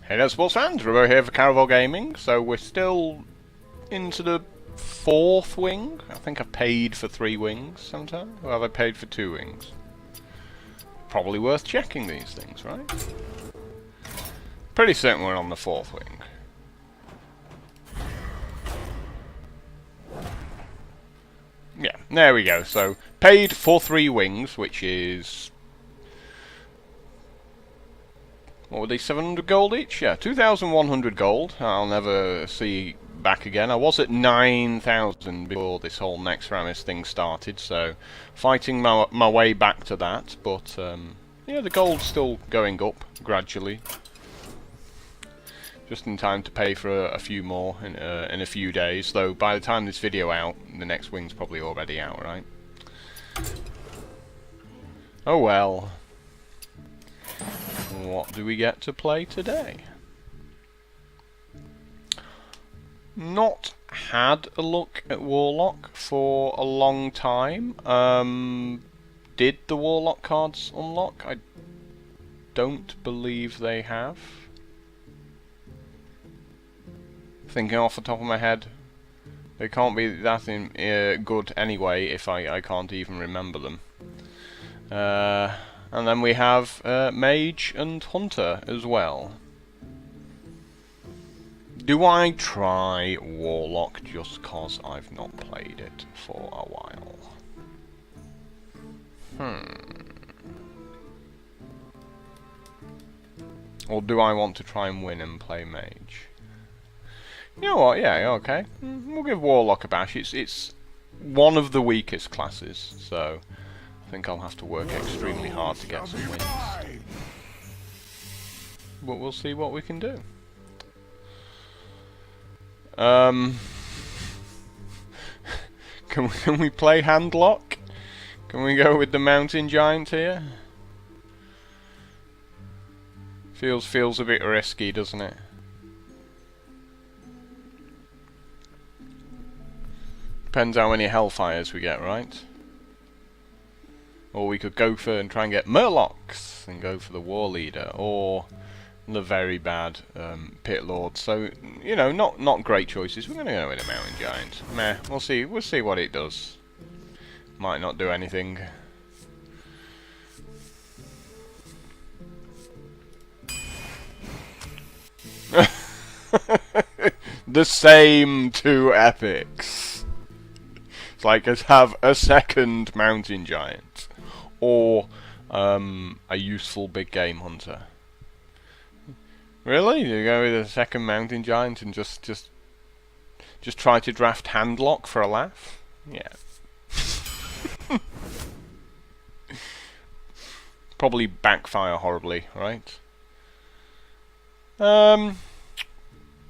Hey there, sports fans, Ribbo here for Caravel Gaming. So we're still into the fourth wing. I think I paid for 3 wings sometime. Or have I paid for 2 wings? Probably worth checking these things, right? Pretty certain we're on the 4th wing. Yeah, there we go. So, paid for 3 wings, which is... what were they, 700 gold each? Yeah, 2,100 gold. I'll never see back again. I was at 9,000 before this whole Nexramis thing started, so fighting my way back to that. But, yeah, the gold's still going up, gradually. Just in time to pay for a few more in a few days, though by the time this video out, the next wing's probably already out, right? Oh well. What do we get to play today? Not had a look at Warlock for a long time. Did the Warlock cards unlock? I don't believe they have. Thinking off the top of my head, they can't be that good anyway if I can't even remember them. And then we have mage and hunter as well. Do I try warlock just cause I've not played it for a while? Or do I want to try and win and play mage? You know what, yeah, okay. We'll give Warlock a bash. It's one of the weakest classes, so I think I'll have to work extremely hard to get some wins. But we'll see what we can do. Can we play handlock? Can we go with the mountain giant here? Feels a bit risky, doesn't it? Depends how many hellfires we get, right? Or we could go for and try and get murlocs and go for the war leader, or the very bad pit lord. So, you know, not great choices. We're gonna go with a mountain giant. Meh, we'll see what it does. Might not do anything. The same 2 epics. It's like us have a second mountain giant, or a useful big game hunter. Really? You go with a second mountain giant and just try to draft handlock for a laugh? Yeah. Probably backfire horribly, right? Well,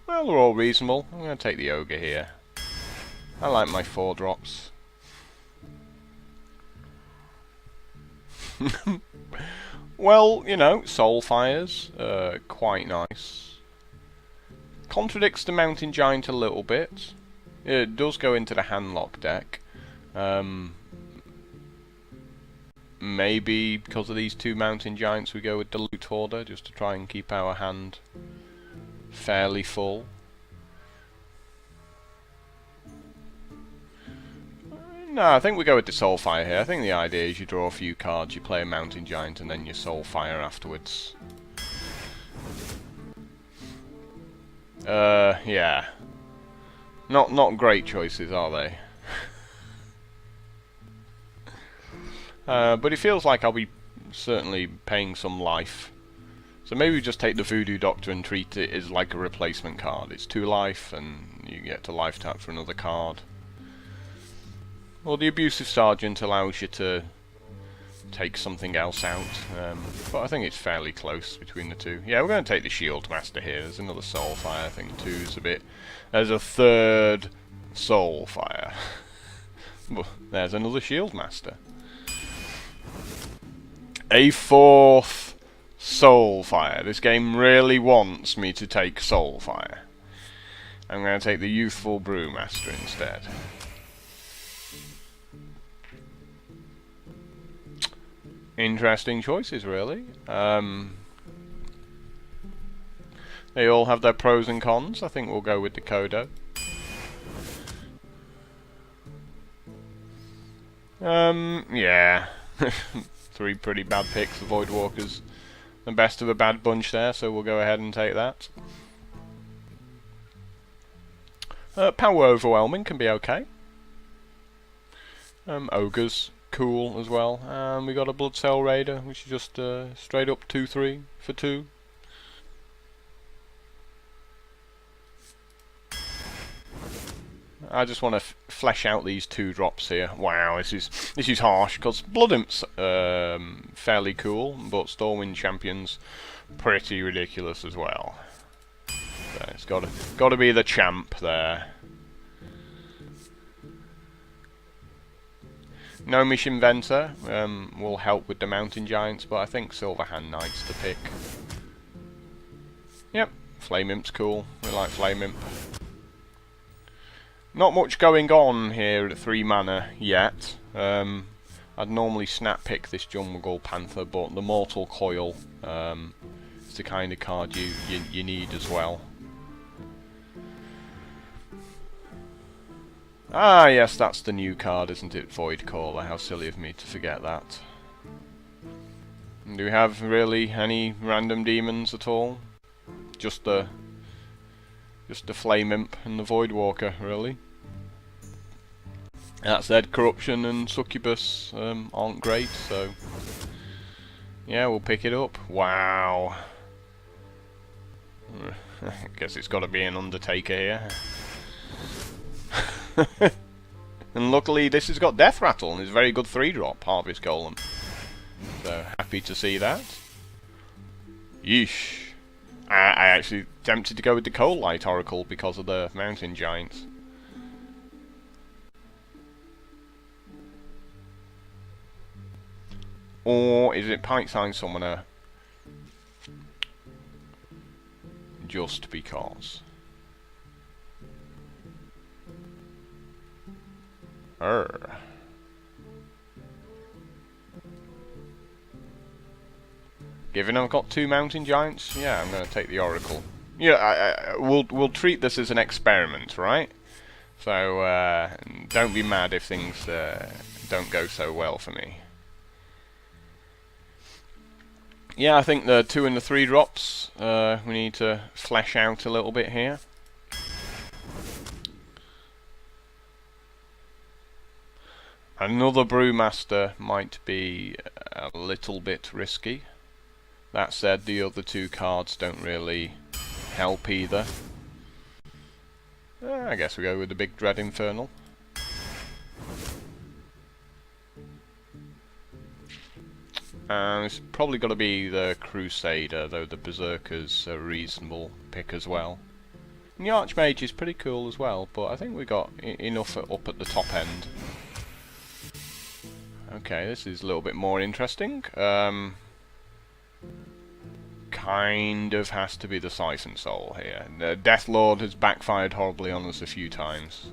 they're all reasonable. I'm going to take the ogre here. I like my 4 drops. Well, you know, Soulfire's quite nice. Contradicts the Mountain Giant a little bit. It does go into the handlock deck. Maybe because of these 2 Mountain Giants we go with the Loot Hoarder, just to try and keep our hand fairly full. No, I think we go with the Soulfire here. I think the idea is you draw a few cards, you play a Mountain Giant, and then you Soulfire afterwards. Yeah. Not great choices, are they? But it feels like I'll be certainly paying some life. So maybe we just take the Voodoo Doctor and treat it as like a replacement card. It's 2 life, and you get to life tap for another card. Or the Abusive Sergeant allows you to take something else out, but I think it's fairly close between the 2. Yeah, we're going to take the Shield Master here. There's another Soulfire thing too. It's a bit. There's a 3rd Soulfire. There's another Shield Master. A 4th Soulfire. This game really wants me to take Soulfire. I'm going to take the Youthful Brewmaster instead. Interesting choices, really. They all have their pros and cons. I think we'll go with the Kodo. Yeah. 3 pretty bad picks. The Voidwalker's the best of a bad bunch there, so we'll go ahead and take that. Power Overwhelming can be okay. Ogre's cool as well. We got a Blood Cell Raider, which is just straight up 2/3 for 2. I just want to flesh out these 2 drops here. Wow, this is harsh, because Blood Imp's fairly cool, but Stormwind Champion's pretty ridiculous as well. So it's got to be the champ there. Gnomish Inventor will help with the Mountain Giants, but I think Silverhand Knight's the pick. Yep, Flame Imp's cool. We like Flame Imp. Not much going on here at 3 mana yet. I'd normally snap pick this Jungle Panther, but the Mortal Coil is the kind of card you need as well. Ah yes, that's the new card, isn't it? Voidcaller. How silly of me to forget that. Do we have really any random demons at all? Just the Flame Imp and the Voidwalker, really. That said, Corruption and Succubus aren't great, so yeah, we'll pick it up. Wow. I guess it's got to be an Undertaker here. And luckily this has got Death Rattle and is a very good 3-drop, Harvest Golem. So happy to see that. Yeesh. I actually tempted to go with the Cold Light Oracle because of the Mountain Giants. Or is it Pint-Sized Summoner? Just because. Given I've got 2 Mountain Giants, yeah, I'm going to take the Oracle. Yeah, we'll treat this as an experiment, right? So don't be mad if things don't go so well for me. Yeah, I think the 2 and the 3 drops we need to flesh out a little bit here. Another Brewmaster might be a little bit risky. That said, the other 2 cards don't really help either. I guess we go with the big Dread Infernal. It's probably got to be the Crusader, though the Berserker's a reasonable pick as well. And the Archmage is pretty cool as well, but I think we got enough up at the top end. Okay, this is a little bit more interesting. Kind of has to be the Siphon Soul here. The Deathlord has backfired horribly on us a few times.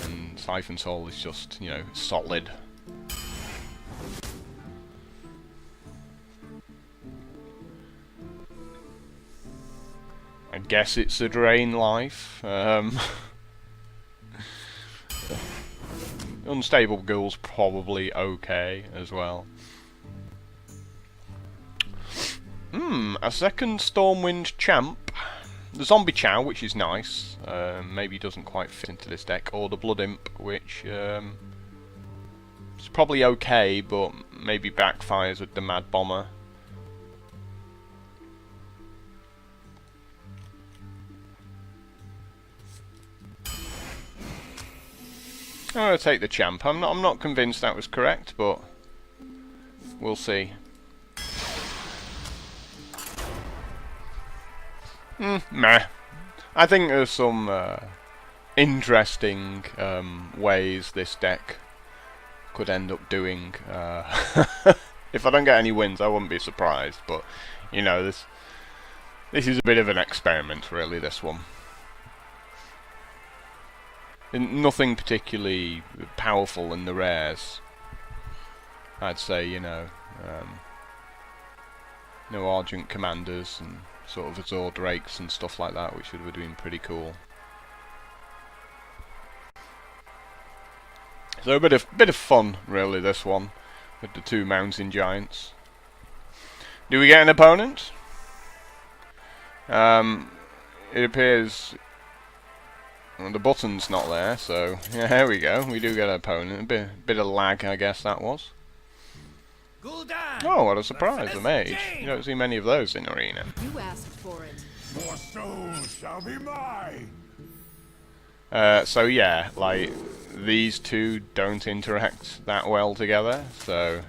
And Siphon Soul is just, you know, solid. I guess it's a Drain Life. Unstable Ghoul's probably okay as well. A second Stormwind Champ. The Zombie Chow, which is nice. Maybe doesn't quite fit into this deck. Or the Blood Imp, which is probably okay, but maybe backfires with the Mad Bomber. I'm going to take the Champ. I'm not convinced that was correct, but we'll see. Meh. I think there's some interesting ways this deck could end up doing. If I don't get any wins, I wouldn't be surprised. But you know, this is a bit of an experiment, really. This one. Nothing particularly powerful in the rares, I'd say, you know. No Argent Commanders and sort of Azure Drakes and stuff like that, which would have been pretty cool. So a bit of fun, really, this one, with the two mountain giants. Do we get an opponent? It appears well, the button's not there, so yeah, here we go. We do get an opponent. A bit of lag, I guess that was. Oh, what a surprise! A mage. You don't see many of those in Arena. You asked for it. More souls shall be mine. So yeah, like these two don't interact that well together. So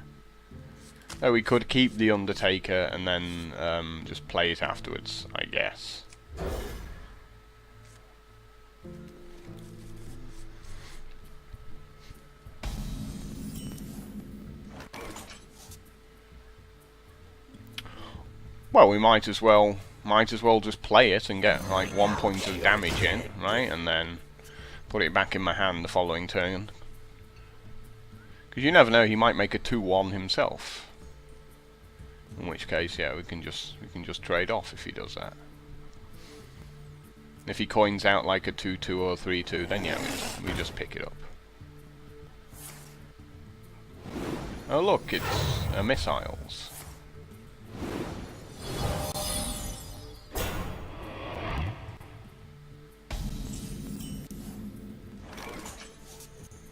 we could keep the Undertaker and then just play it afterwards, I guess. Well, we might as well just play it and get like 1 point of damage in, right? And then put it back in my hand the following turn. Because you never know, he might make a 2-1 himself. In which case, yeah, we can just trade off if he does that. If he coins out like a 2-2 or 3-2, then yeah, we just pick it up. Oh look, it's missiles.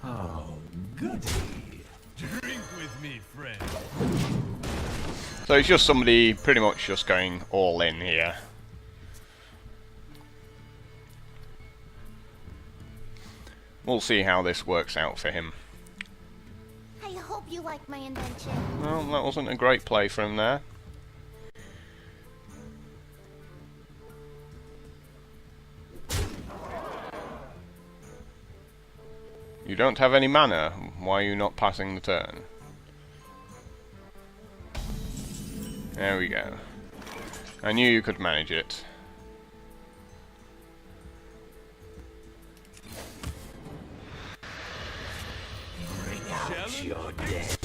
Oh, goody. Drink with me, friend. So it's just somebody pretty much just going all in here. We'll see how this works out for him. I hope you like my invention. Well, that wasn't a great play for him there. You don't have any mana. Why are you not passing the turn? There we go. I knew you could manage it. Bring out your dead.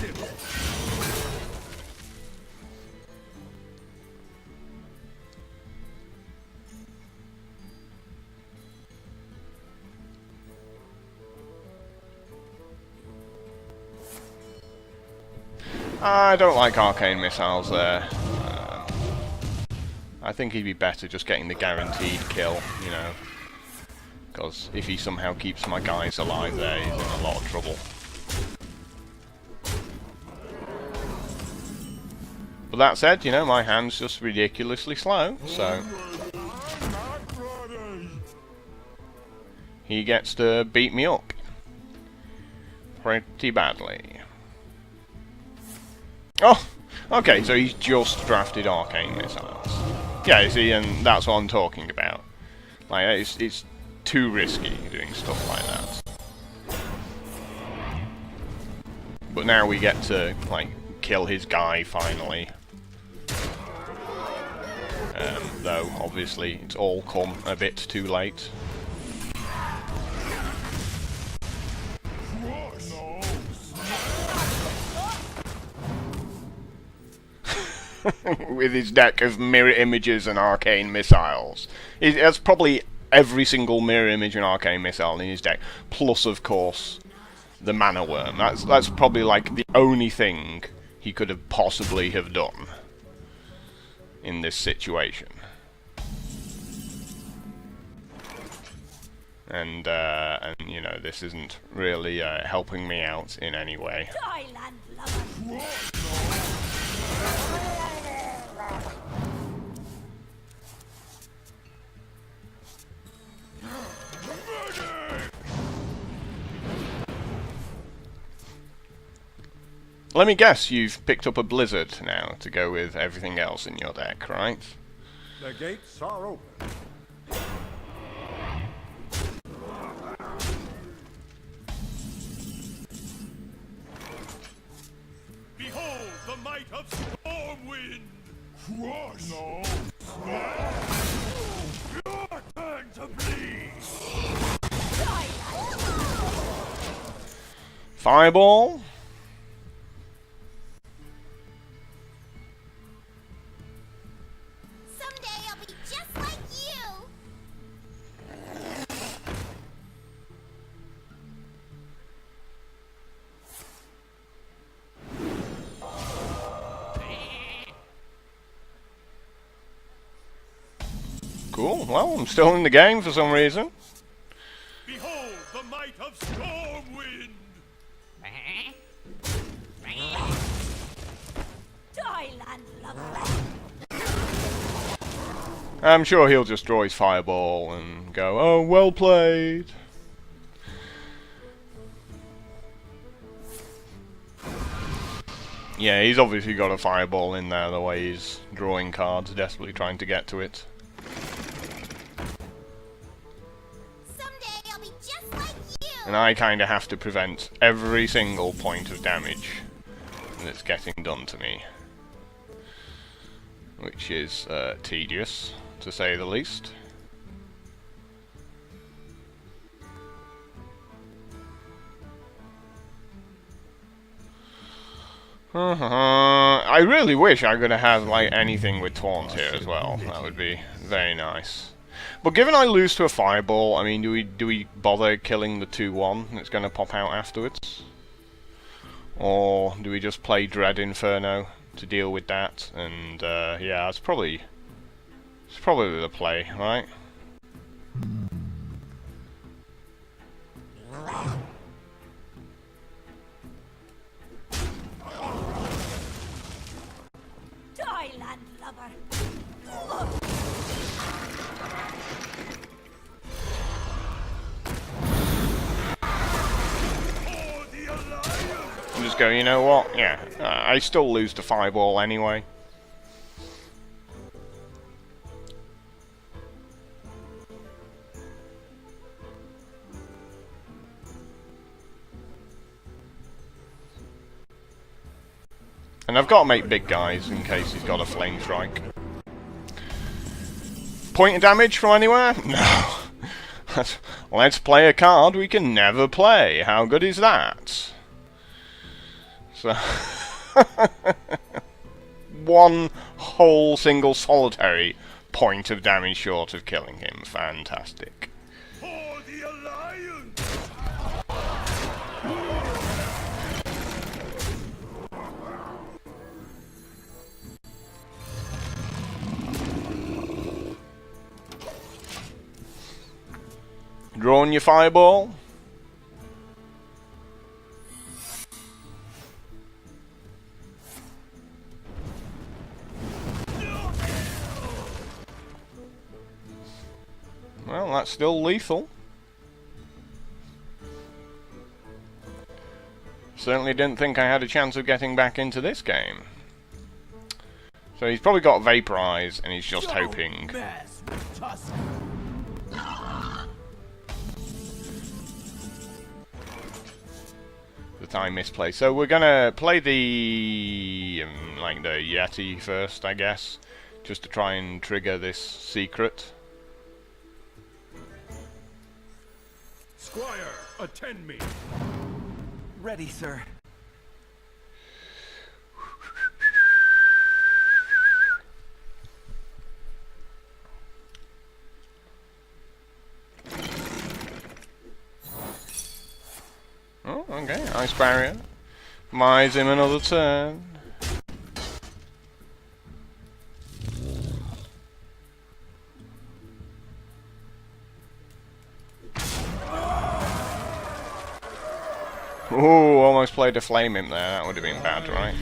I don't like arcane missiles there. I think he'd be better just getting the guaranteed kill, you know. Because if he somehow keeps my guys alive there, he's in a lot of trouble. But that said, you know, my hand's just ridiculously slow, so he gets to beat me up pretty badly. Oh, okay, so he's just drafted arcane missiles. Yeah, you see, and that's what I'm talking about. Like, it's too risky doing stuff like that. But now we get to, like, kill his guy finally. Though, obviously, it's all come a bit too late. With his deck of mirror images and arcane missiles. He has probably every single mirror image and arcane missile in his deck. Plus, of course, the mana worm. That's probably like the only thing he could have possibly have done in this situation. And you know, this isn't really helping me out in any way. Let me guess, you've picked up a blizzard now to go with everything else in your deck, right? The gates are open. Behold the might of Stormwind! Crush! No! Your turn to bleed! Fireball? Someday I'll just like you. Cool. Well, I'm still in the game for some reason. Behold the might of Stormwind! Die, landlubber. I'm sure he'll just draw his fireball and go, "Oh, well played." Yeah, he's obviously got a fireball in there the way he's drawing cards, desperately trying to get to it. Someday I'll be just like you. And I kind of have to prevent every single point of damage that's getting done to me. Which is tedious, to say the least. I really wish I could have like anything with taunt here as well. That would be very nice. But given I lose to a fireball, I mean, do we bother killing the 2/1 that's going to pop out afterwards? Or do we just play Dread Inferno to deal with that? And yeah, it's probably the play, right? Die, landlubber. For the Alliance! And just go, you know what? Yeah, I still lose to fireball anyway. And I've got to make big guys in case he's got a flame strike. Point of damage from anywhere? No. Let's play a card we can never play. How good is that? So one whole single solitary point of damage short of killing him. Fantastic. For the Alliance! Drawing your fireball. Well, that's still lethal. Certainly didn't think I had a chance of getting back into this game. So he's probably got Vaporize, and he's just hoping. Mess with Tusk. That I misplay. So we're gonna play the like the Yeti first, I guess, just to try and trigger this secret. Squire, attend me! Ready, sir. Oh, okay, Ice Barrier. Buys him another turn. Ooh, almost played a flame imp there. That would have been bad, right?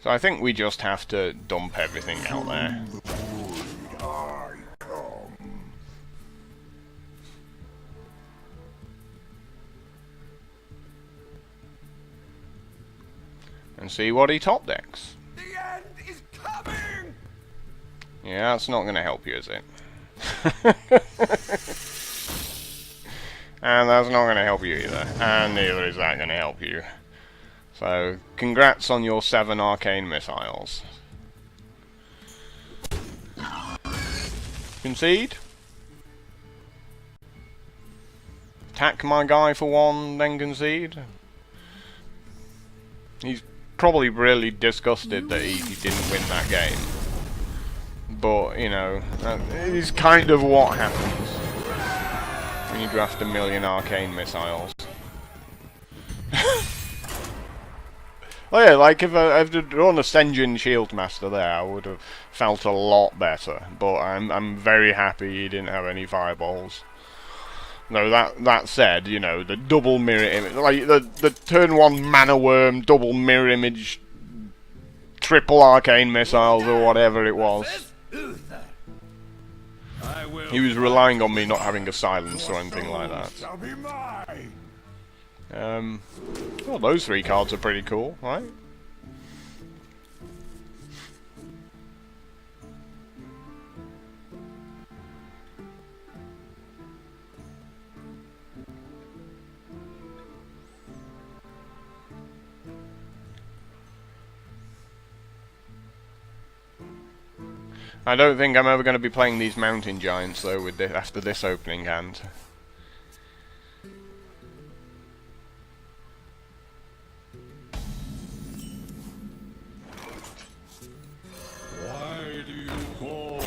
So I think we just have to dump everything out there. And see what he top decks. The end is coming. Yeah, that's not going to help you, is it? And that's not going to help you either. And neither is that going to help you. So, congrats on your 7 arcane missiles. Concede. Attack my guy for 1, then concede. He's probably really disgusted that he didn't win that game. But, you know, that is kind of what happens when you draft 1,000,000 arcane missiles. Oh yeah, like if I'd drawn a Stengen Shield Master there, I would have felt a lot better. But I'm very happy he didn't have any fireballs. No, that said, you know, the double mirror image, like the turn 1 mana worm, double mirror image, triple arcane missiles or whatever it was. He was relying on me not having a silence or anything like that. Well, those 3 cards are pretty cool, right? I don't think I'm ever going to be playing these mountain giants though with this, after this opening hand. Why do you call?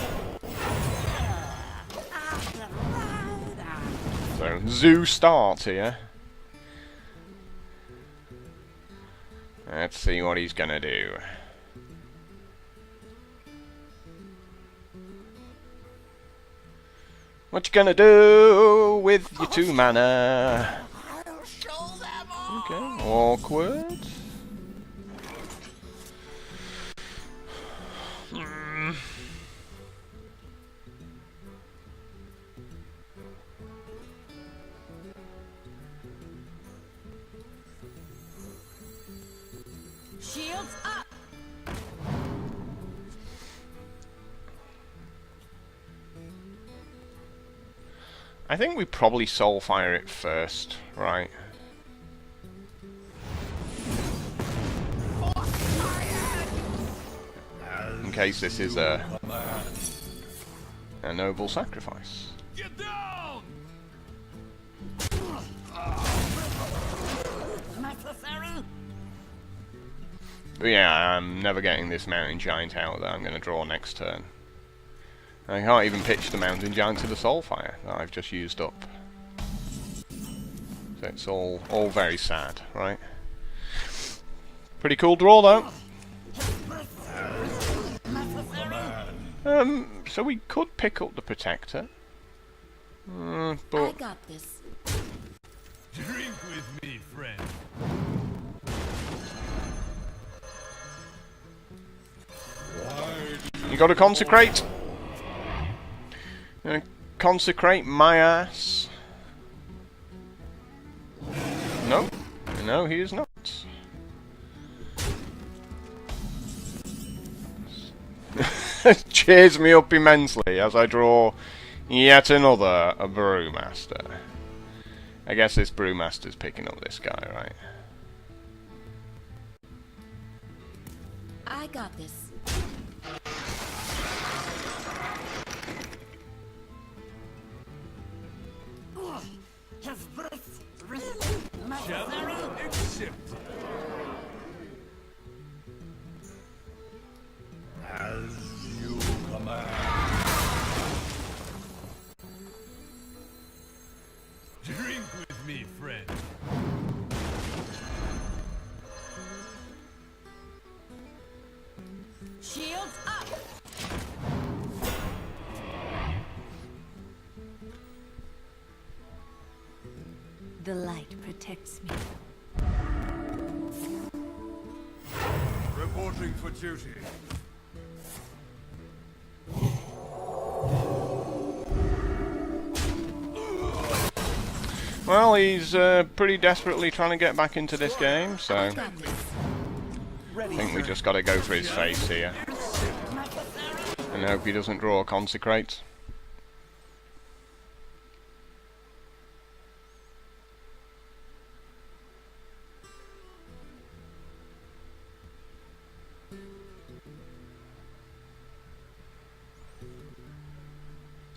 So, zoo starts here. Let's see what he's gonna do. What you gonna do with your 2 mana? Okay, awkward. Shields up. I think we probably soulfire it first, right? In case this is a noble sacrifice. Get down! But yeah, I'm never getting this mountain giant out that I'm going to draw next turn. I can't even pitch the mountain giant to the soulfire that I've just used up. So it's all very sad, right? Pretty cool draw though. So we could pick up the protector. I But got this. Drink with me, friend. you got to consecrate. Consecrate my ass. No, no, he is not. Cheers me up immensely as I draw yet another brewmaster. I guess this brewmaster's picking up this guy, right? I got this. Shaman accepted. As you command. Drink with me, friend. Shields up. The light protects me. Reporting for duty. Well, he's pretty desperately trying to get back into this game, so I Got this. think we just got to go for his face here and hope he doesn't draw a consecrate.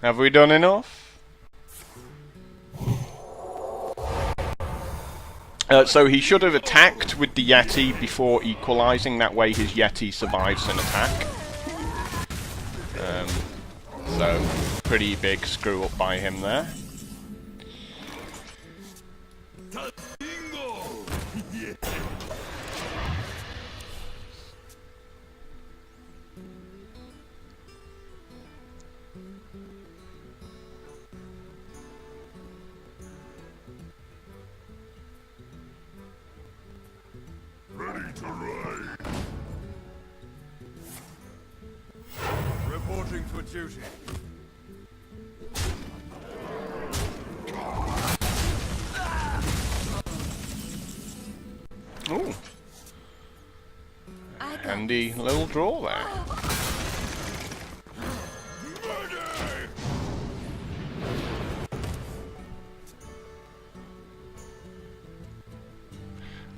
Have we done enough? So he should have attacked with the Yeti before equalising, that way his Yeti survives an attack. So, pretty big screw up by him there. Ready to ride. Reporting for duty. Ooh. Handy little draw there.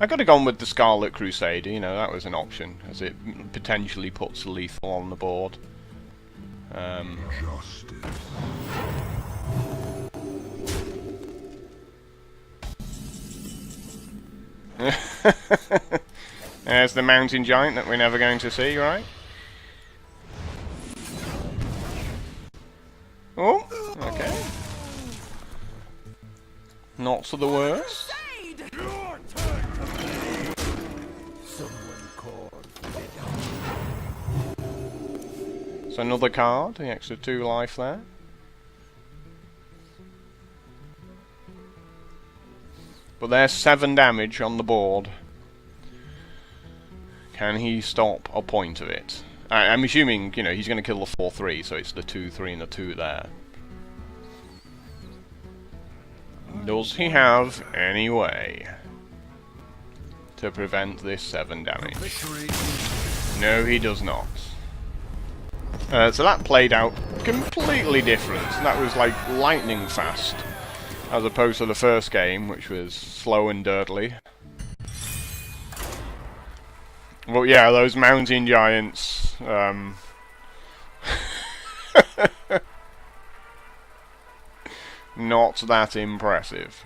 I could have gone with the Scarlet Crusader, you know, that was an option, as it potentially puts lethal on the board. There's the mountain giant that we're never going to see, right? Oh, okay. Not so the worst. So another card, the extra 2 life there. But there's 7 damage on the board. Can he stop a point of it? I'm assuming, you know, he's going to kill the 4-3, so it's the 2-3 and the 2 there. Does he have any way to prevent this 7 damage? No, he does not. So that played out completely different. That was like lightning fast, as opposed to the first game, which was slow and dirtly. But yeah, those mountain giants, not that impressive.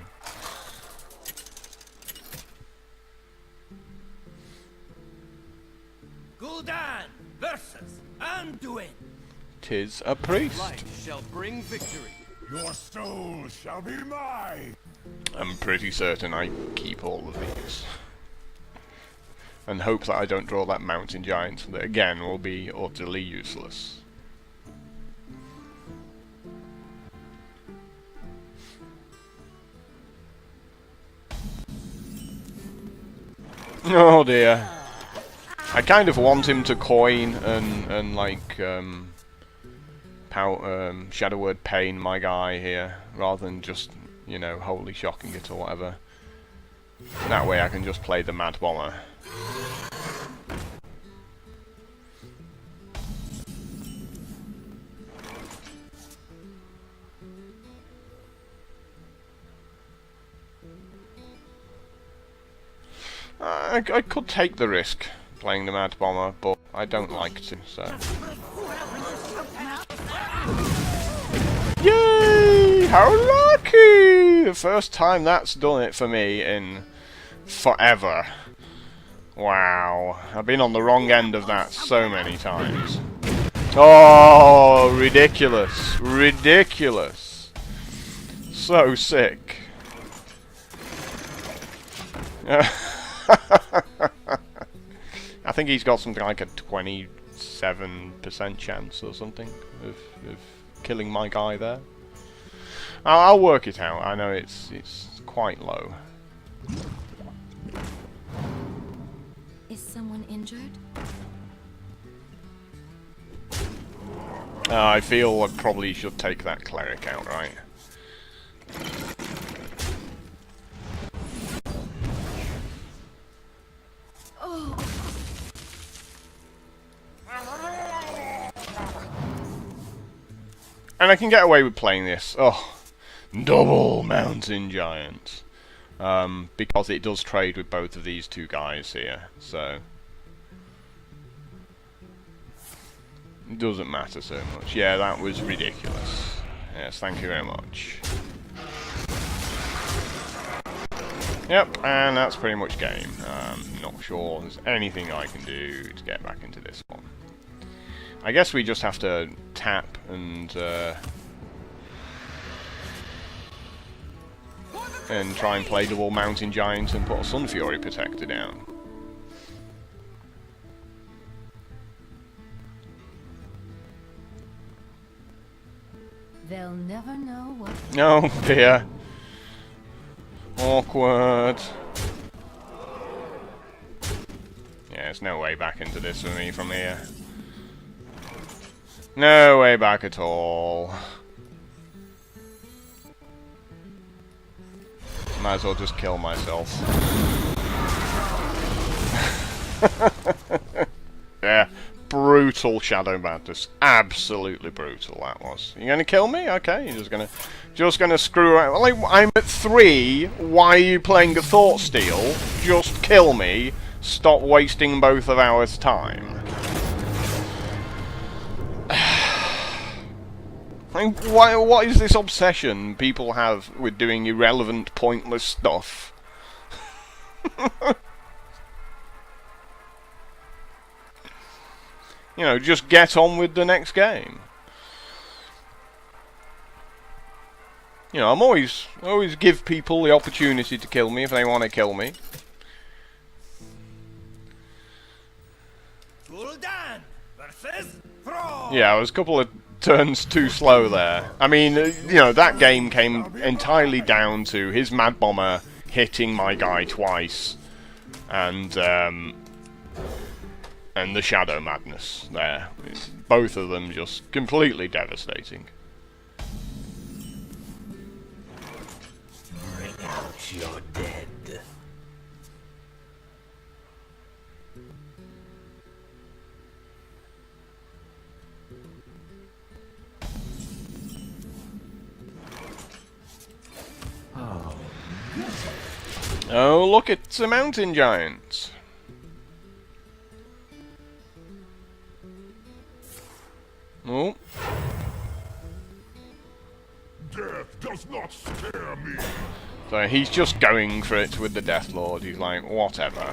Gul'dan versus Anduin. 'Tis a priest. Light shall bring victory. Your soul shall be mine. I'm pretty certain I keep all of these. And hope that I don't draw that mountain giant, that again will be utterly useless. Oh dear. I kind of want him to coin and like Shadow Word Pain my guy here, rather than just, you know, Holy Shocking it or whatever. That way I can just play the Mad Bomber. I could take the risk playing the Mad Bomber, but I don't like to, so... Yay! How lucky! The first time that's done it for me in forever. Wow. I've been on the wrong end of that so many times. Oh, ridiculous. Ridiculous. So sick. I think he's got something like a 27% chance or something of killing my guy there. I'll work it out. I know it's quite low. Is someone injured? I feel I probably should take that cleric out, right? And I can get away with playing this. Oh, double mountain giant. Because it does trade with both of these two guys here, so it doesn't matter so much. Yeah, that was ridiculous. Yes, thank you very much. Yep, and that's pretty much game. Not sure there's anything I can do to get back into this one. I guess we just have to tap and try and play double Mountain Giant and put a Sun Fury Protector down. They'll never know what. Oh dear. Awkward. Yeah, there's no way back into this for me from here. No way back at all. Might as well just kill myself. Yeah, brutal Shadow Madness. Absolutely brutal that was. You gonna kill me? Okay, you're just gonna screw around. Like, I'm at 3. Why are you playing a Thought Steal? Just kill me. Stop wasting both of our time. Like, what is this obsession people have with doing irrelevant, pointless stuff? You know, just get on with the next game. You know, I'm always give people the opportunity to kill me if they want to kill me. Gul'dan versus Thrall. Yeah, I was a couple of turns too slow there. I mean, you know, that game came entirely down to his Mad Bomber hitting my guy twice, and the Shadow Madness there. Both of them just completely devastating. Bring out your dead. Oh, look, it's a Mountain Giant. Oh. Death does not scare me. So he's just going for it with the Death Lord. He's like, whatever.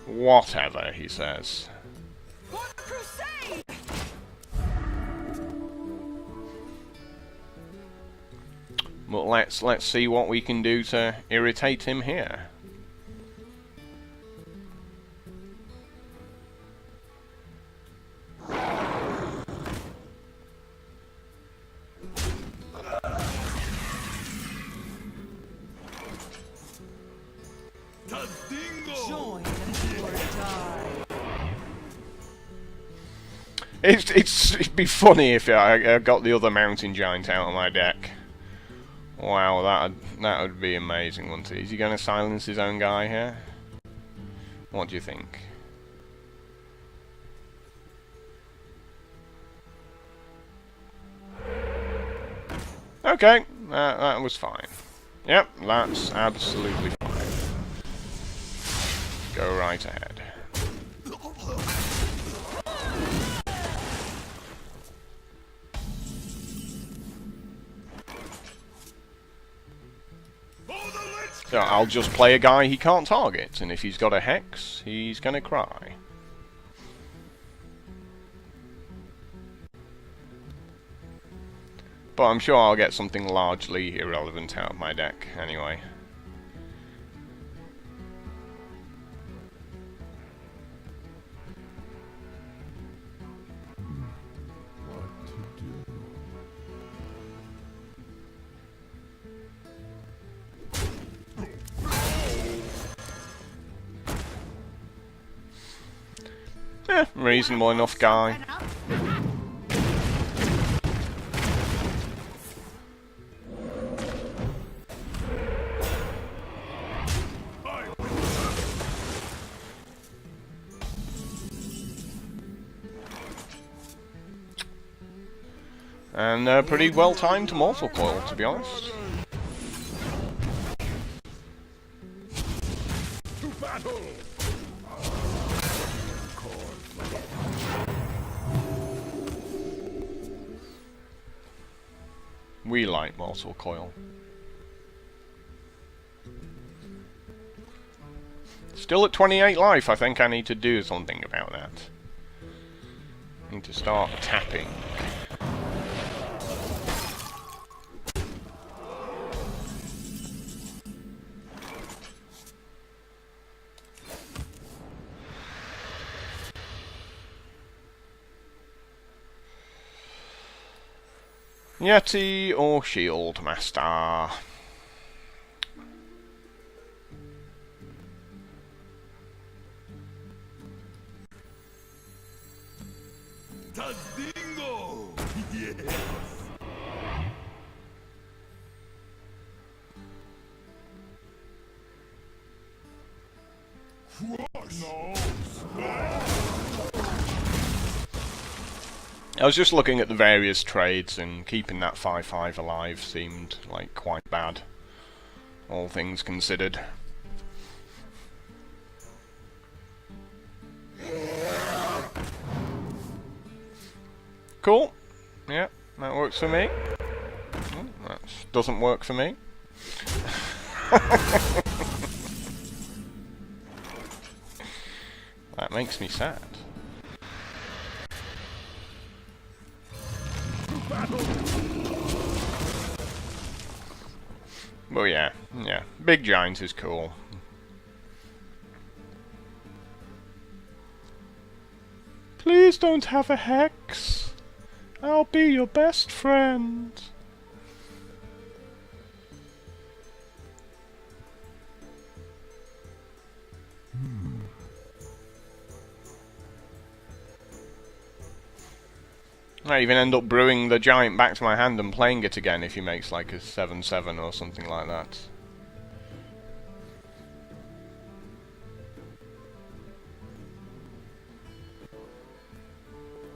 Whatever, he says. What crusade? But let's see what we can do to irritate him here. Join or die. It'd be funny if I got the other Mountain Giant out of my deck. Wow, that would be amazing, wouldn't it? Is he going to silence his own guy here? What do you think? Okay, that was fine. Yep, that's absolutely fine. Go right ahead. So I'll just play a guy he can't target, and if he's got a Hex, he's gonna cry. But I'm sure I'll get something largely irrelevant out of my deck, anyway. Reasonable enough guy. And pretty well timed Mortal Coil, to be honest. To battle! We like Mortal Coil. Still at 28 life. I think I need to do something about that. Need to start tapping. Yeti or Shield Master? Tazdingo! Yes! Crush! No! I was just looking at the various trades, and keeping that 5/5 alive seemed like quite bad, all things considered. Cool. Yeah, that works for me. Oh, that doesn't work for me. That makes me sad. Well, yeah, big giant is cool. Please don't have a hex. I'll be your best friend. I even end up brewing the giant back to my hand and playing it again if he makes like a 7/7 or something like that.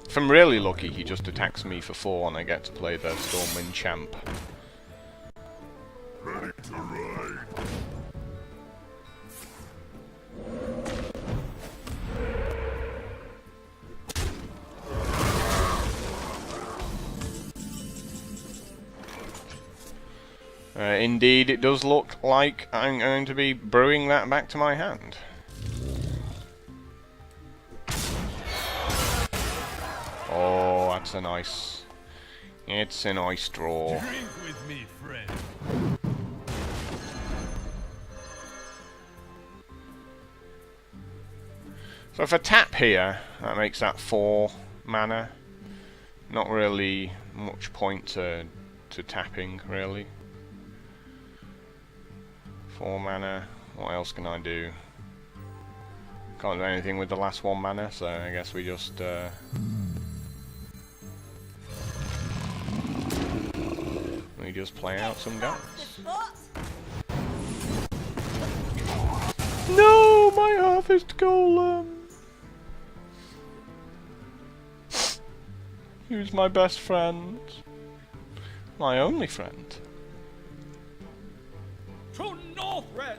If I'm really lucky, he just attacks me for 4 and I get to play the Stormwind Champ. Ready to ride! Indeed, it does look like I'm going to be brewing that back to my hand. Oh, that's a nice... It's a nice draw. Drink with me, friend. So if I tap here, that makes that 4 mana. Not really much point to tapping, really. 4 mana. What else can I do? Can't do anything with the last 1 mana, so I guess we just play out some guns. No, my harvest golem. Who's my best friend? My only friend. To Northred!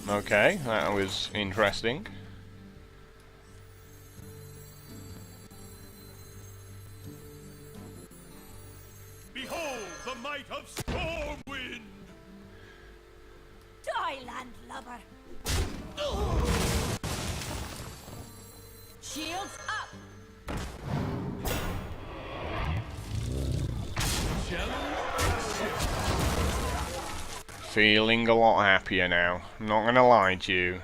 Okay, that was interesting. Behold the might of Stormwind! Die, landlubber! Shields up! Feeling a lot happier now. I'm not gonna lie to you.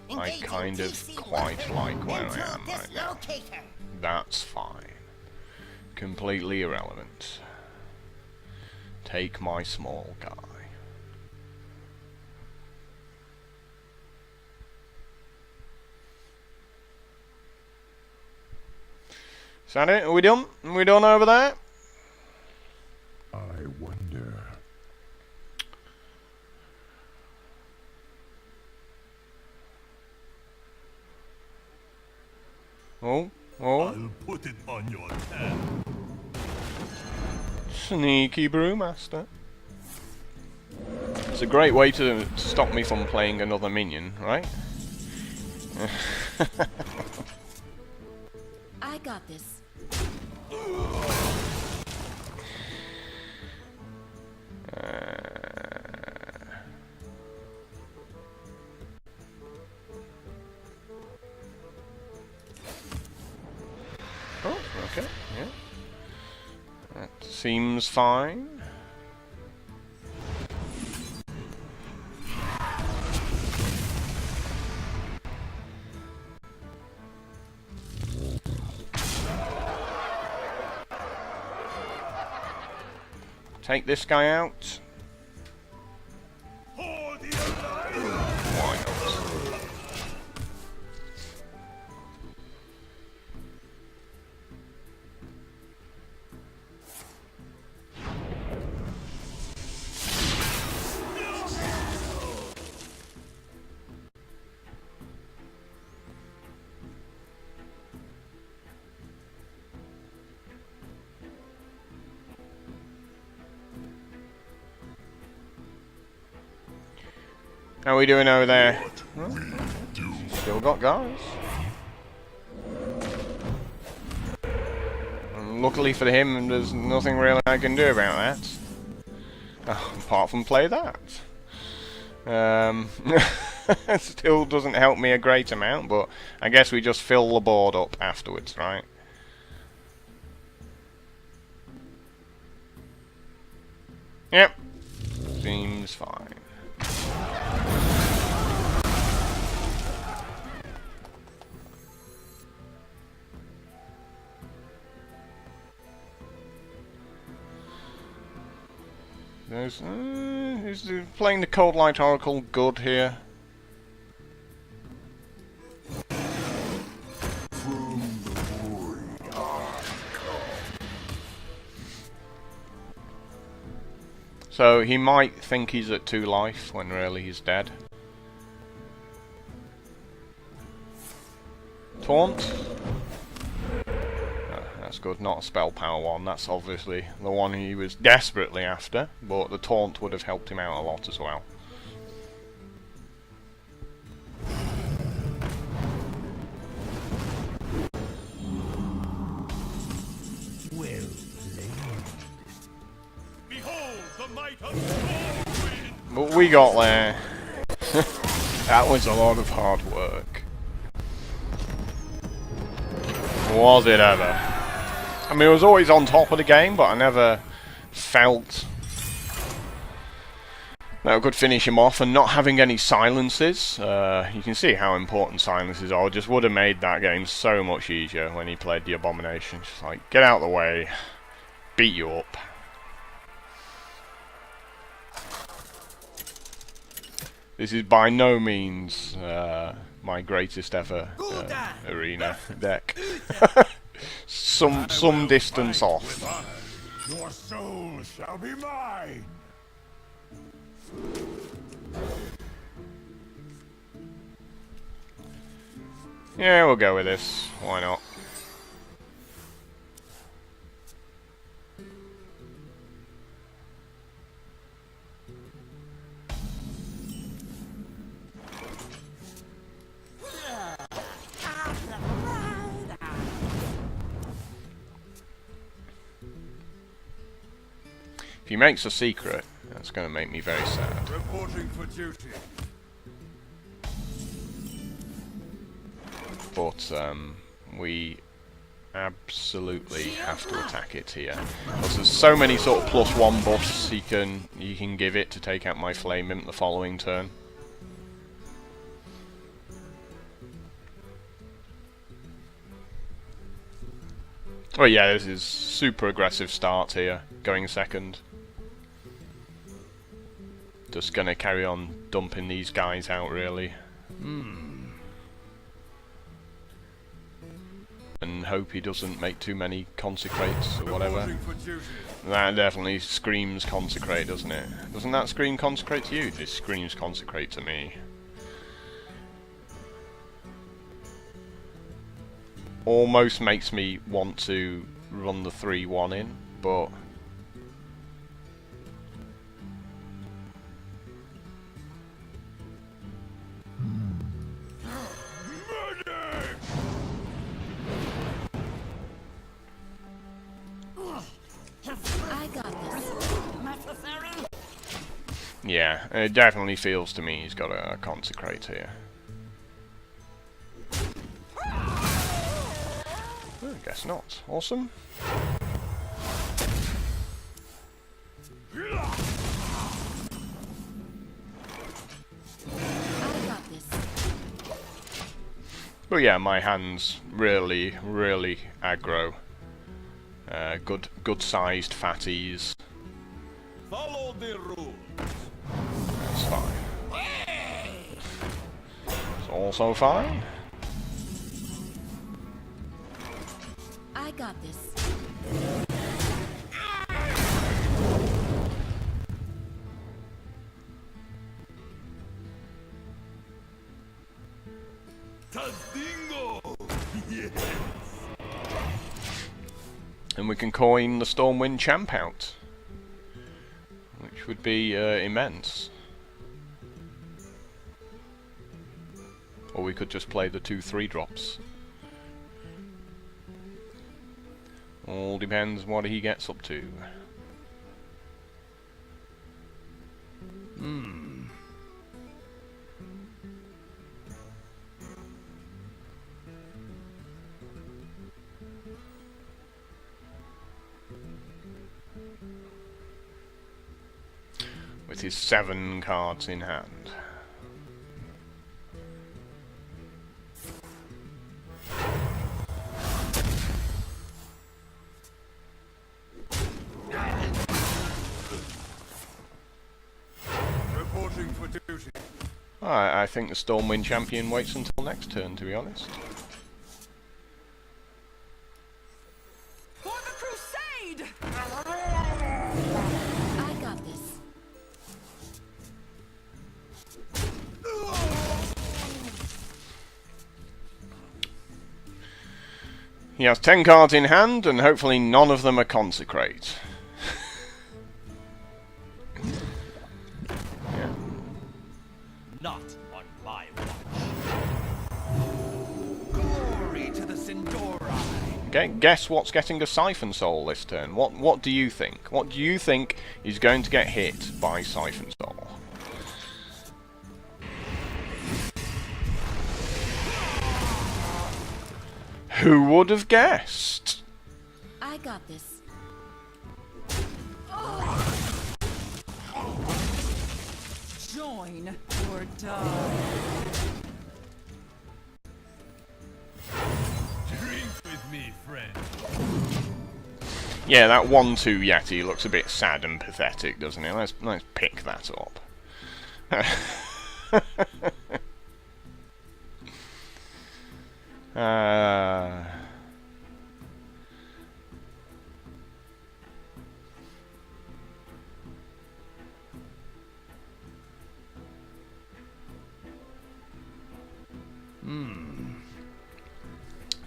I kind of quite like where I am right now. That's fine. Completely irrelevant. Take my small guy. Is that it? Are we done? Are we done over there? I wonder. Oh. I'll put it on your tab. Sneaky brewmaster. It's a great way to stop me from playing another minion, right? I got this. Oh, okay, yeah. That seems fine. Take this guy out. For the Alliance! Why not? How are we doing over there? Still got guys. And luckily for him, there's nothing really I can do about that. Apart from play that. Still doesn't help me a great amount, but I guess we just fill the board up afterwards, right? Yep. Seems fine. Is playing the Cold Light Oracle good here? So he might think he's at 2 life when really he's dead. Taunt? That's good, not a spell power one. That's obviously the one he was desperately after, but the taunt would have helped him out a lot as well. Well played. Behold the might of Stormwind! But we got there. That was a lot of hard work. Was it ever? I mean, I was always on top of the game, but I never felt that I could finish him off, and not having any silences. You can see how important silences are. Just would have made that game so much easier when he played the Abomination. Just like, get out of the way, beat you up. This is by no means my greatest ever arena deck. some distance off. With honor, your soul shall be mine! Yeah, we'll go with this. Why not? If he makes a secret, that's going to make me very sad. Reporting for duty. But we absolutely have to attack it here. Because there's so many sort of +1 buffs he can give it to take out my Flame Imp the following turn. Oh yeah, this is super aggressive start here, going second. Just gonna carry on dumping these guys out, really. And hope he doesn't make too many consecrates or whatever. Reporting for duty. That definitely screams consecrate, doesn't it? Doesn't that scream consecrate to you? This screams consecrate to me. Almost makes me want to run the 3-1 in, but Yeah, it definitely feels to me he's got a consecrate here. I guess not. Awesome. I got this. But yeah, my hand's really aggro. Good sized fatties. Follow the rules. That's fine. It's also fine. I got this. Tazdingo! Yes! And we can coin the Stormwind champ out, which would be immense. Or we could just play the 2/3 drops. All depends what he gets up to. With his 7 cards in hand. Reporting for duty. I think the Stormwind champion waits until next turn, to be honest. For the crusade! I got this. He has 10 cards in hand, and hopefully none of them are consecrate. Not on my watch. Glory to the Sindori. Okay, guess what's getting a Siphon Soul this turn? What do you think? What do you think is going to get hit by Siphon Soul? Who would have guessed? I got this. Join or die. Drink with me, friend. Yeah, that 1/2 Yeti looks a bit sad and pathetic, doesn't it? Let's pick that up.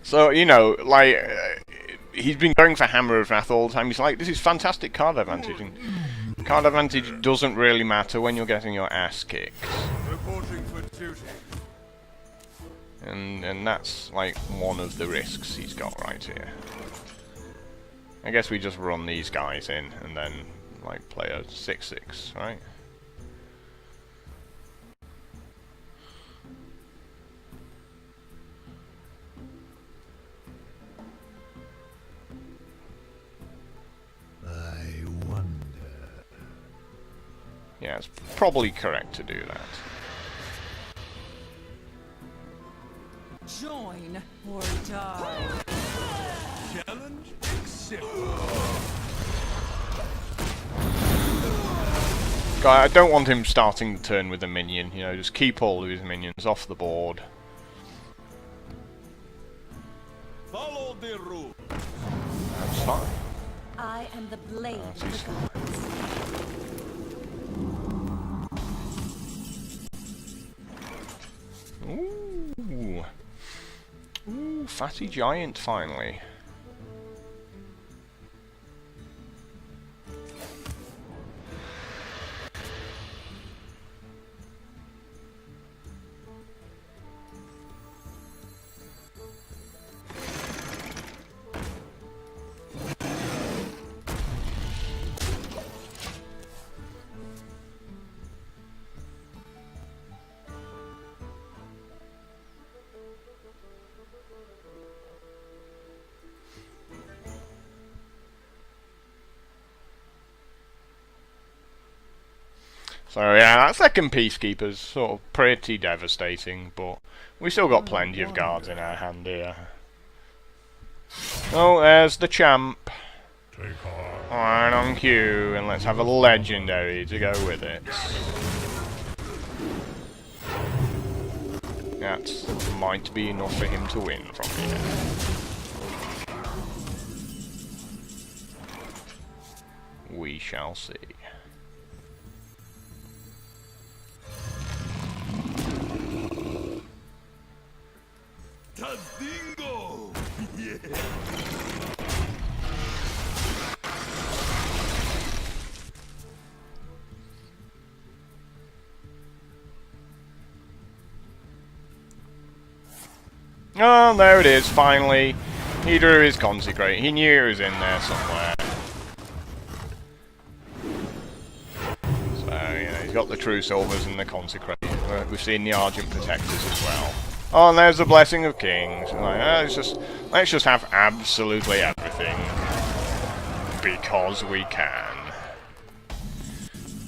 So, you know, like, he's been going for Hammer of Wrath all the time. He's like, this is fantastic card advantage. And card advantage doesn't really matter when you're getting your ass kicked. Reporting for duty. And that's, like, one of the risks he's got right here. I guess we just run these guys in and then, like, play a 6/6, right? I wonder. Yeah, it's probably correct to do that. Join or die. Challenge accepted. I don't want him starting the turn with a minion, you know, just keep all of his minions off the board. Follow the rules. That's fine. I am the blade That's of the useful. gods. Ooh. Ooh, fatty giant finally. So yeah, that second Peacekeeper's sort of pretty devastating, but we still got plenty of guards in our hand here. Oh, there's the champ. Right on cue, and let's have a legendary to go with it. That might be enough for him to win from here. We shall see. Tazingo! Yeah. Oh, there it is, finally. He drew his Consecrate. He knew it was in there somewhere. So, yeah, he's got the True Silvers and the Consecrate. We've seen the Argent Protectors as well. Oh, and there's the Blessing of Kings. Like, let's just have absolutely everything. Because we can.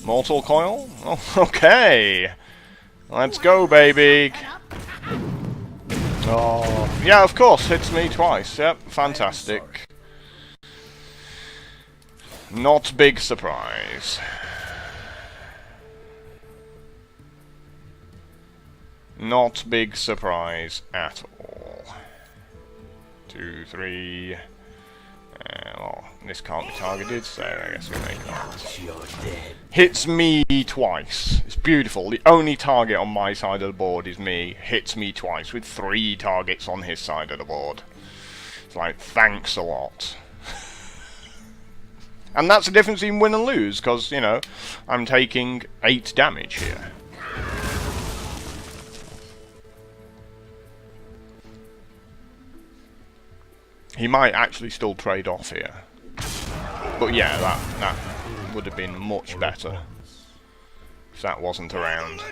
Mortal Coil? Oh, okay. Let's go, baby. Oh, yeah, of course, hits me twice. Yep, fantastic. Not big surprise. Not big surprise at all. 2, 3. Well, this can't be targeted, so I guess we make that. Hits me twice. It's beautiful. The only target on my side of the board is me. Hits me twice with 3 targets on his side of the board. It's like, thanks a lot. And that's the difference in win and lose, because, you know, I'm taking 8 damage here. He might actually still trade off here. But yeah, that would have been much better if that wasn't around.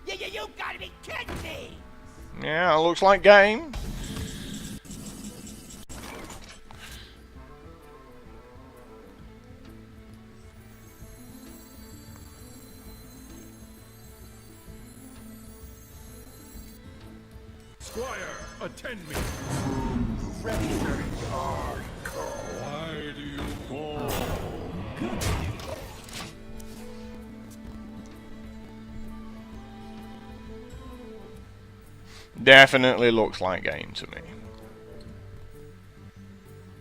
You gotta be kidding me! Yeah, looks like game. Squire, attend me. Ready, sir. Why do you call? Definitely looks like game to me.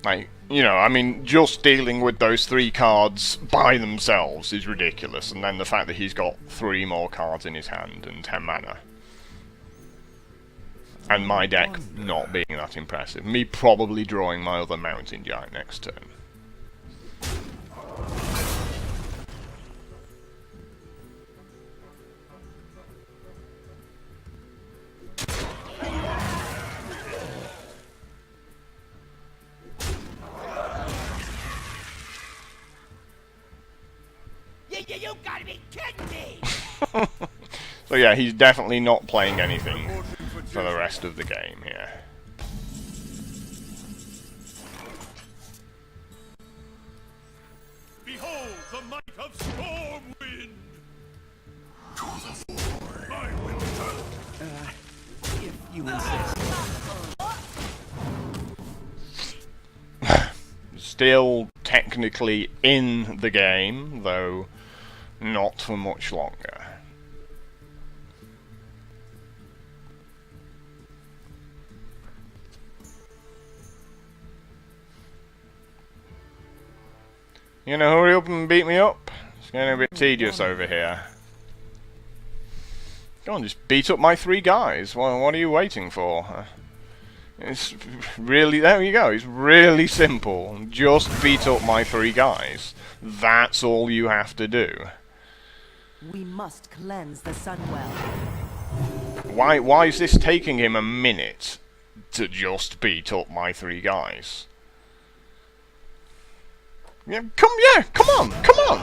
Like, you know, I mean, just dealing with those 3 cards by themselves is ridiculous, and then the fact that he's got 3 more cards in his hand and 10 mana. And my deck not being that impressive. Me probably drawing my other Mountain Giant next turn. You gotta be kidding me! So yeah, he's definitely not playing anything for the rest of the game here. Behold the might of Stormwind! To the void! I will turn. If you insist. Still technically in the game, though not for much longer. You gonna hurry up and beat me up? It's getting a bit tedious over here. Go on, just beat up my 3 guys. Well, what are you waiting for? It's really, there you go, it's really simple. Just beat up my 3 guys. That's all you have to do. We must cleanse the Sunwell. Why is this taking him a minute to just beat up my 3 guys? Yeah, come on, go!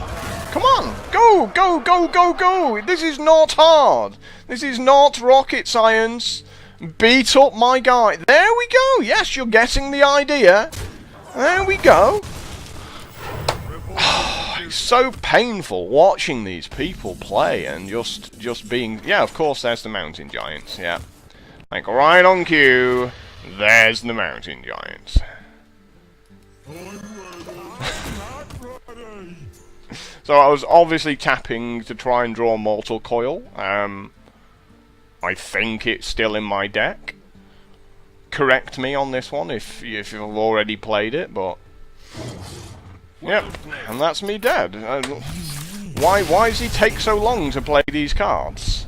This is not hard. This is not rocket science. Beat up my guy. There we go. Yes, you're getting the idea. There we go. It's so painful watching these people play and just being... Yeah, of course, there's the mountain giants, yeah. Like, right on cue, there's the mountain giants. So I was obviously tapping to try and draw Mortal Coil. I think it's still in my deck. Correct me on this one if you've already played it, but... Yep, and that's me dead. Why does he take so long to play these cards?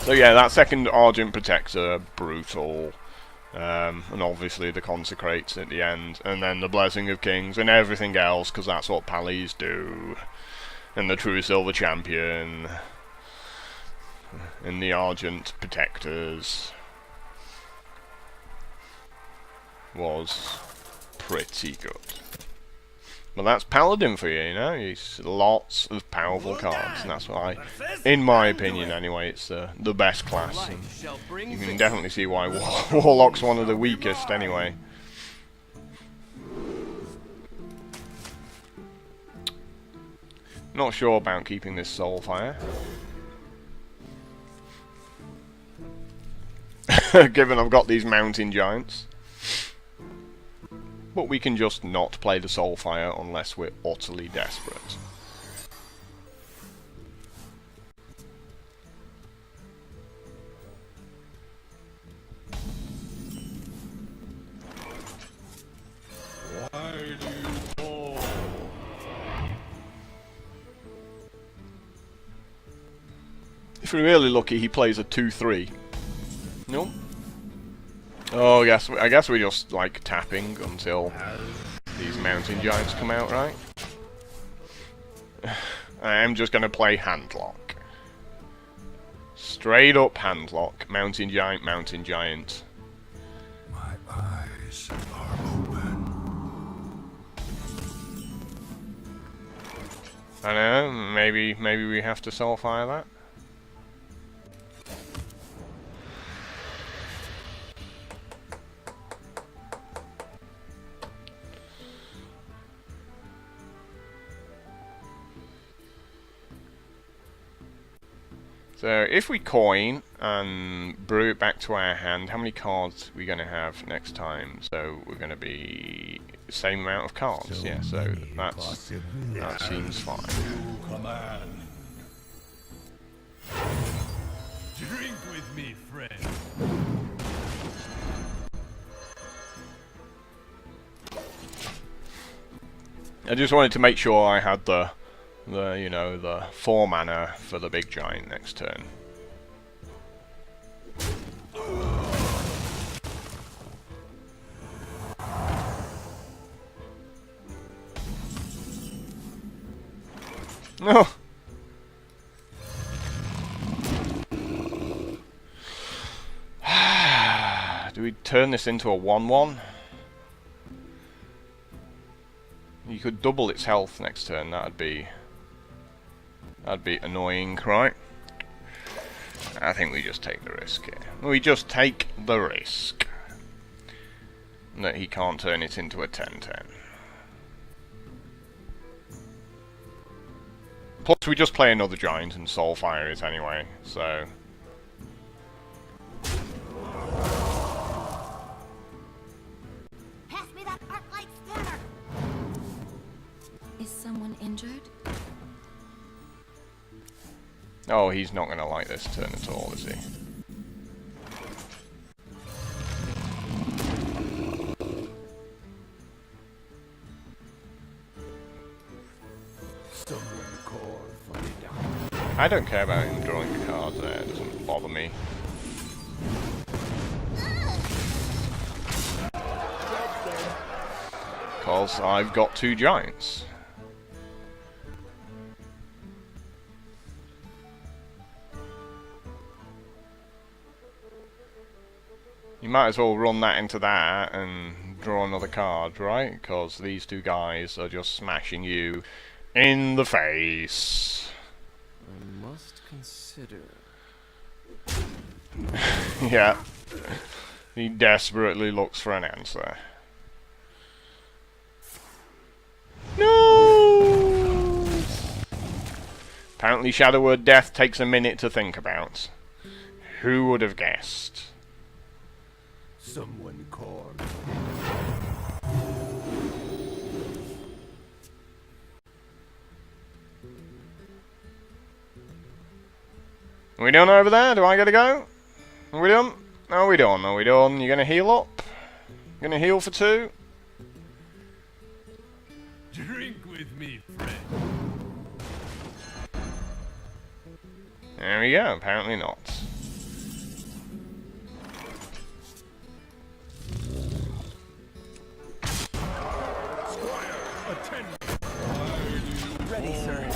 So yeah, that second Argent Protector, brutal. And obviously the Consecrates at the end, and then the Blessing of Kings, and everything else, because that's what Pallies do. And the True Silver Champion. And the Argent Protectors. Was pretty good. Well, that's Paladin for you, you know? It's lots of powerful cards, and that's why, in my opinion anyway, it's the best class. And you can definitely see why Warlock's one of the weakest anyway. Not sure about keeping this Soulfire. Given I've got these mountain giants. But we can just not play the Soulfire unless we're utterly desperate. Why do you fall? If we're really lucky, he plays a 2-3. No? Oh, I guess we're just, like, tapping until these mountain giants come out, right? I am just gonna play Handlock. Straight up Handlock. Mountain giant, mountain giant. My eyes are open. I know, maybe we have to Soulfire that. So if we coin and brew it back to our hand, how many cards are we going to have next time? So we're going to be the same amount of cards, yeah, so that seems fine. Command. Drink with me, friend. I just wanted to make sure I had the 4 mana for the big giant next turn. No. Do we turn this into a 1/1? You could double its health next turn. That'd be annoying, right? I think we just take the risk here. We just take the risk that he can't turn it into a 10/10. Plus, we just play another giant and Soulfire it anyway, so... Pass me that arc-light scanner. Is someone injured? Oh, he's not going to like this turn at all, is he? I don't care about him drawing the cards there, it doesn't bother me. Because I've got 2 giants. You might as well run that into that and draw another card, right? Because these 2 guys are just smashing you in the face. I must consider. Yeah. He desperately looks for an answer. No! Apparently Shadow Word Death takes a minute to think about. Who would have guessed? Someone called. Are we done over there? Do I gotta go? Are we done? Are we done? Are we done? You gonna heal up? Gonna heal for 2? Drink with me, friend. There we go, apparently not. Ready, sir.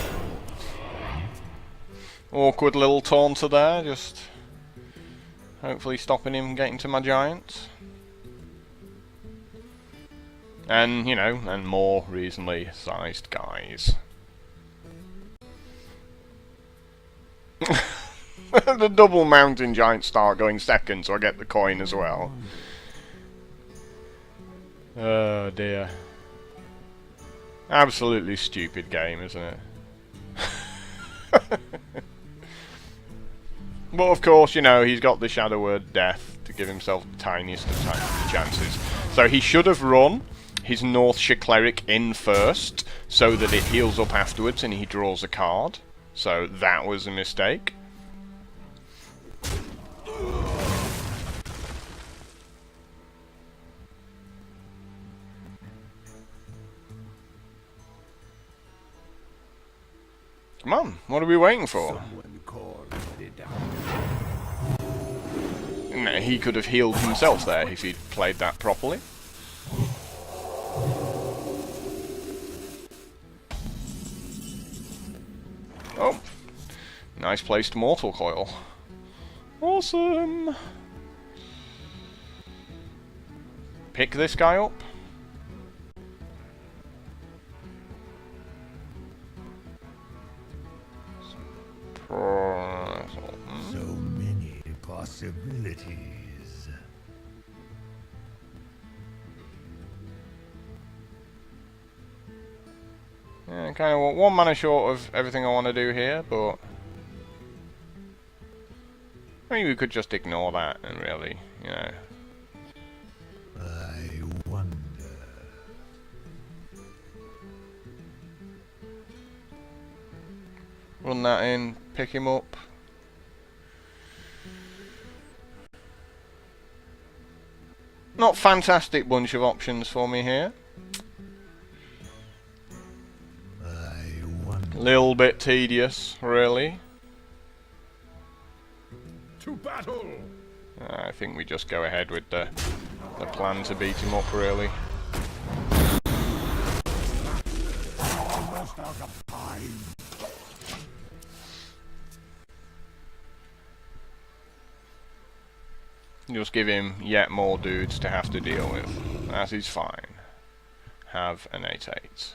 Awkward little taunter there, just hopefully stopping him getting to my giant. And, you know, and more reasonably sized guys. The double mountain giants start going second, so I get the coin as well. Oh dear. Absolutely stupid game, isn't it? But of course, you know, he's got the Shadow Word Death to give himself the tiniest of chances. So he should have run his Northshire Cleric in first, so that it heals up afterwards and he draws a card. So that was a mistake. Come on, what are we waiting for? Someone called it down. No, he could have healed himself there if he'd played that properly. Oh, nice placed Mortal Coil. Awesome. Pick this guy up. So many possibilities. Yeah, kind of 1 mana short of everything I want to do here, but I mean, we could just ignore that and really, you know. I wonder. Run that in, pick him up. Not fantastic bunch of options for me here. I wonder. Little bit tedious, really. To battle! I think we just go ahead with the plan to beat him up, really. Almost out of time. Just give him yet more dudes to have to deal with. That is fine. Have an 8/8.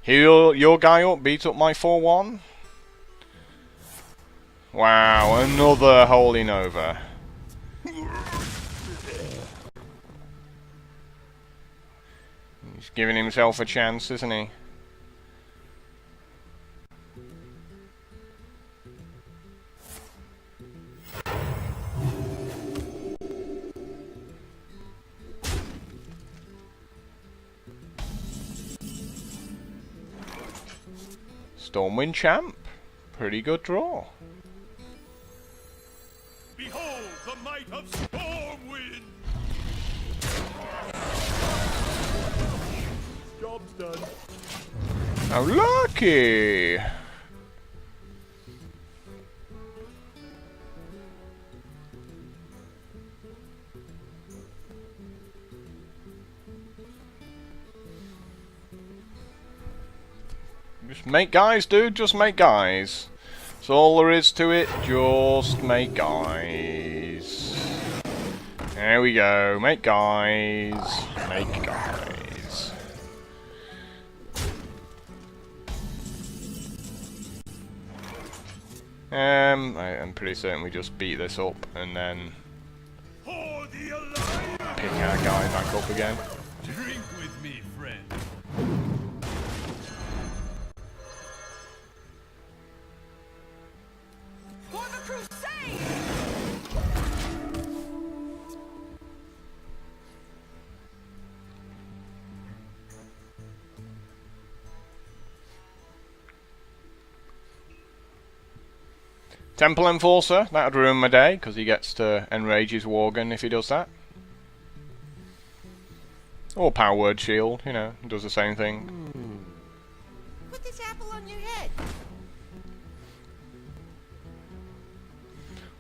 Heal your guy up, beat up my 4/1. Wow, another Holy Nova. He's giving himself a chance, isn't he? Stormwind Champ. Pretty good draw. Behold the might of Stormwind! Job's done. How lucky! Just make guys, dude. Just make guys. That's all there is to it. Just make guys. There we go. Make guys. Make guys. I'm pretty certain we just beat this up and then For the Alliance! pick our guy back up again. Drink with me, friend. For the crusade! Temple Enforcer, that'd ruin my day, because he gets to enrage his Worgen if he does that. Or Power Word Shield, you know, does the same thing. Put this apple on your head.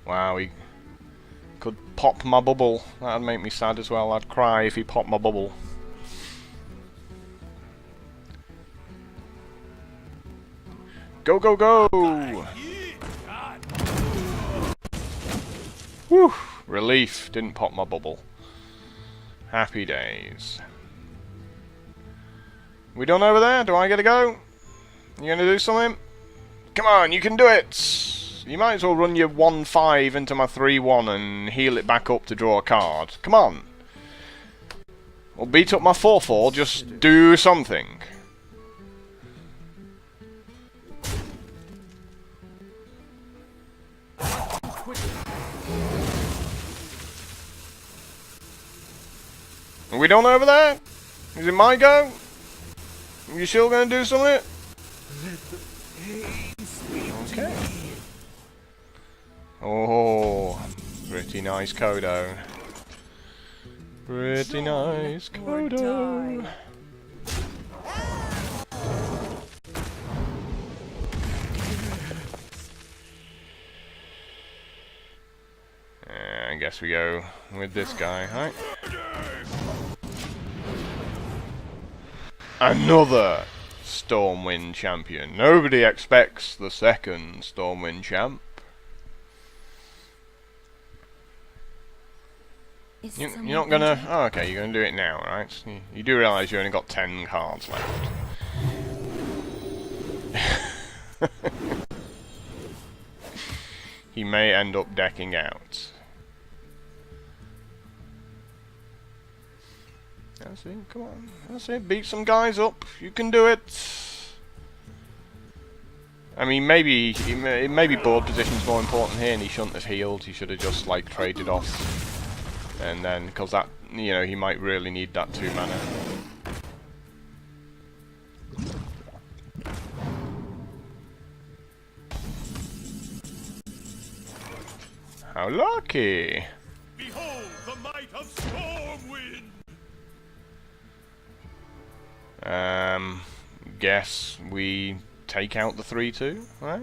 Wow, he could pop my bubble. That'd make me sad as well. I'd cry if he popped my bubble. Go, go, go! Whew! Relief. Didn't pop my bubble. Happy days. We done over there? Do I get to go? You gonna do something? Come on, you can do it! You might as well run your 1-5 into my 3-1 and heal it back up to draw a card. Come on! Or beat up my 4-4, just do something. Are we done over there? Is it my go? You still gonna do something? Okay. Oh, pretty nice Kodo. Pretty nice Kodo. I guess we go with this guy, right? Another Stormwind champion. Nobody expects the second Stormwind champ. You're not gonna... Oh, okay, you're gonna do it now, right? You do realise you only got 10 cards left. He may end up decking out. That's it, come on. That's it, beat some guys up. You can do it. I mean, maybe board position's more important here and he shouldn't have healed. He should have just, like, traded off. And then, because that, you know, he might really need that 2 mana. How lucky! Behold the might of Stormwind! Guess we take out the 3-2, right?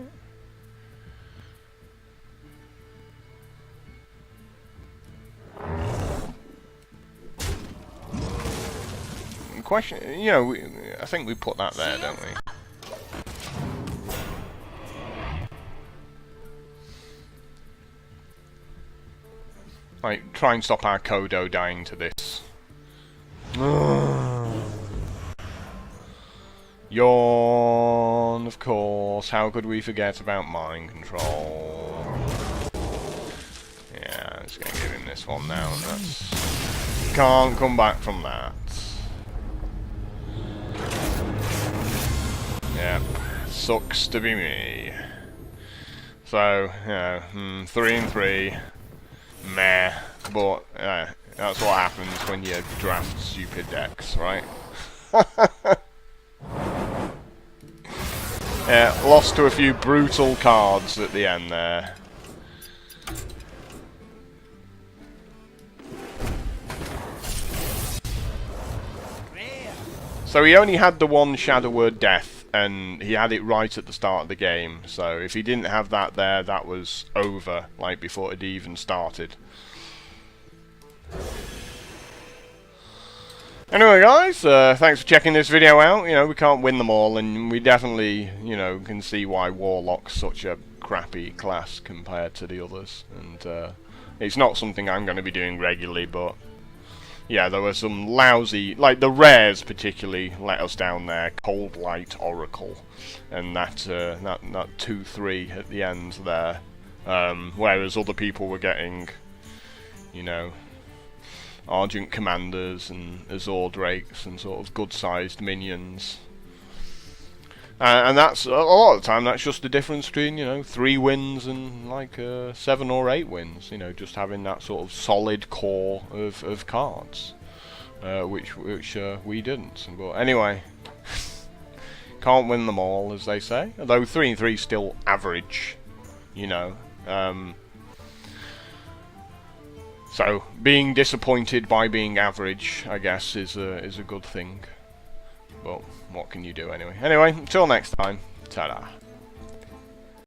Question, you know, I think we put that there, don't we? Like, try and stop our Kodo dying to this. Yawn, of course. How could we forget about mind control? Yeah, I'm just gonna give him this one now, and that's... Can't come back from that. Yep, sucks to be me. So, you know, 3-3. Meh, but that's what happens when you draft stupid decks, right? Yeah, lost to a few brutal cards at the end there. So he only had the one Shadow Word Death, and he had it right at the start of the game. So if he didn't have that there, that was over, like before it even started. Anyway guys, thanks for checking this video out. You know, we can't win them all, and we definitely, you know, can see why Warlock's such a crappy class compared to the others. And it's not something I'm going to be doing regularly, but yeah, there were some lousy, like the rares particularly let us down there. Cold Light Oracle, and that 2/3 at the end there. Whereas other people were getting, you know, Argent Commanders and Azor Drakes and sort of good-sized minions. And that's, a lot of the time, that's just the difference between, you know, 3 wins and, like, 7 or 8 wins. You know, just having that sort of solid core of cards. Which we didn't. But anyway, can't win them all, as they say. Although 3 and 3 is still average, you know. So, being disappointed by being average, I guess, is a good thing. But what can you do anyway? Anyway, until next time, ta-da.